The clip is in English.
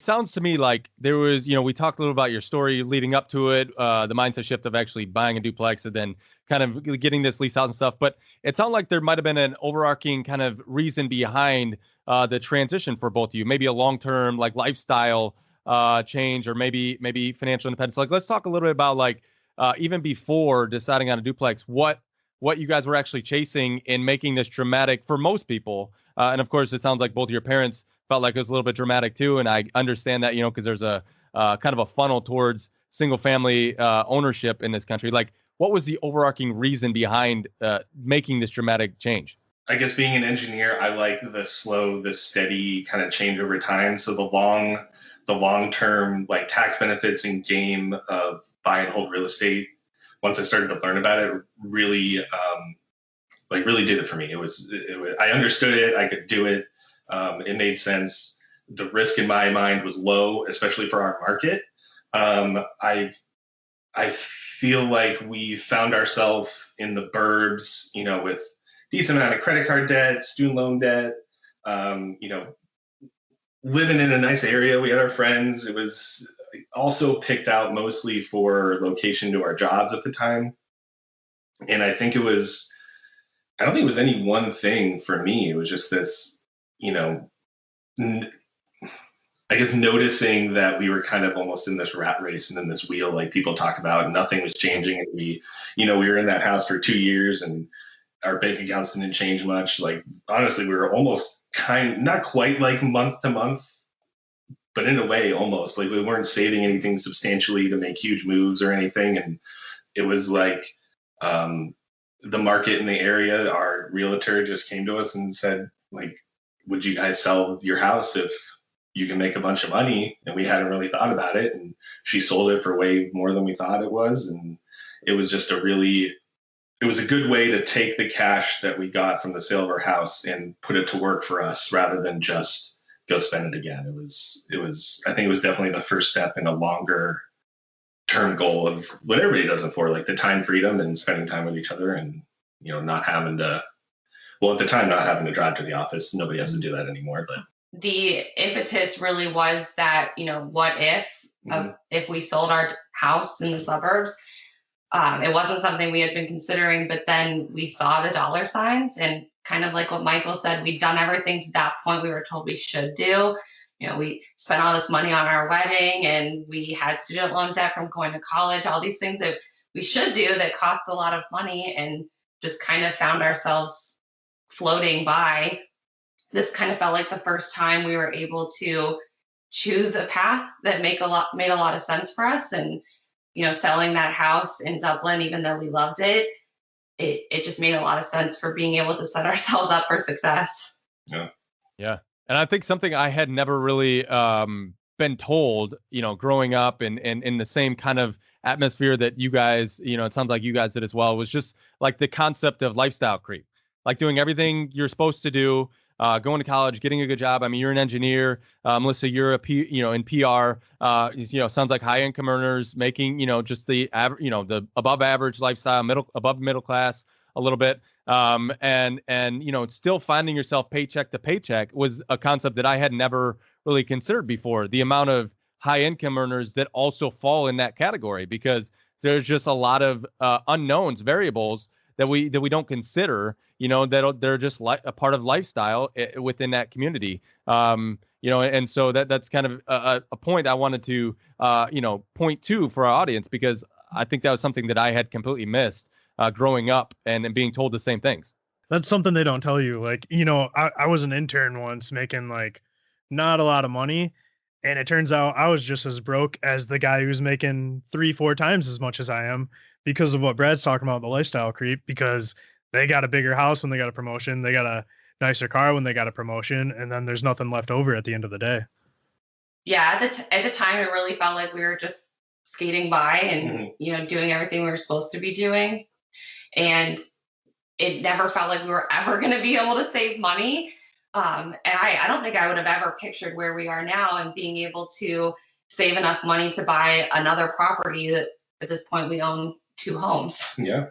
Sounds to me like there was, we talked a little about your story leading up to it, the mindset shift of actually buying a duplex and then kind of getting this lease out and stuff. But it sounded like there might have been an overarching kind of reason behind the transition for both of you, maybe a long-term like lifestyle change, or maybe financial independence. Like, let's talk a little bit about like even before deciding on a duplex, what you guys were actually chasing in making this dramatic for most people. And of course, it sounds like both of your parents felt like it was a little bit dramatic too. And I understand that, because there's a kind of a funnel towards single family ownership in this country. Like, what was the overarching reason behind making this dramatic change? I guess being an engineer, I like the slow, the steady kind of change over time. So the long term like tax benefits and game of buy and hold real estate, once I started to learn about it, really really did it for me. It was I understood it. I could do it. It made sense. The risk in my mind was low, especially for our market. I feel like we found ourselves in the burbs, with decent amount of credit card debt, student loan debt, living in a nice area. We had our friends. It was also picked out mostly for location to our jobs at the time. And I don't think it was any one thing for me. It was just this, I guess noticing that we were kind of almost in this rat race and in this wheel, like people talk about, nothing was changing. And we were in that house for 2 years and our bank accounts didn't change much. Like, honestly, we were almost not quite like month to month, but in a way, almost like we weren't saving anything substantially to make huge moves or anything. And it was like, the market in the area, our realtor just came to us and said, like, would you guys sell your house if you can make a bunch of money? And we hadn't really thought about it. And she sold it for way more than we thought it was. And it was just it was a good way to take the cash that we got from the sale of our house and put it to work for us rather than just go spend it again. I think it was definitely the first step in a longer term goal of what everybody does it for, like the time freedom and spending time with each other and, not having to, well, at the time, not having to drive to the office. Nobody has to do that anymore. But the impetus really was that, what if we sold our house in the suburbs? It wasn't something we had been considering, but then we saw the dollar signs and kind of like what Michael said, we'd done everything to that point we were told we should do. We spent all this money on our wedding and we had student loan debt from going to college, all these things that we should do that cost a lot of money, and just kind of found ourselves floating by. This kind of felt like the first time we were able to choose a path that made a lot of sense for us. And, selling that house in Dublin, even though we loved it, it just made a lot of sense for being able to set ourselves up for success. Yeah. Yeah. And I think something I had never really been told, growing up and in the same kind of atmosphere that you guys, it sounds like you guys did as well, was just like the concept of lifestyle creep, like doing everything you're supposed to do, going to college, getting a good job. I mean, you're an engineer, Melissa, you're in PR, sounds like high income earners making, just the average, the above average lifestyle, above middle class a little bit. And still finding yourself paycheck to paycheck was a concept that I had never really considered before. The amount of high income earners that also fall in that category, because there's just a lot of unknowns, variables that we don't consider, that they're just a part of lifestyle within that community. And so that's kind of a point I wanted to, point to for our audience, because I think that was something that I had completely missed growing up and being told the same things. That's something they don't tell you. Like, I was an intern once making like not a lot of money. And it turns out I was just as broke as the guy who's making 3-4 times as much as I am, because of what Brad's talking about, the lifestyle creep, because they got a bigger house when they got a promotion. They got a nicer car when they got a promotion. And then there's nothing left over at the end of the day. Yeah. At the time, it really felt like we were just skating by and, doing everything we were supposed to be doing. And it never felt like we were ever going to be able to save money. And I don't think I would have ever pictured where we are now and being able to save enough money to buy another property that at this point we own 2 homes. Yeah.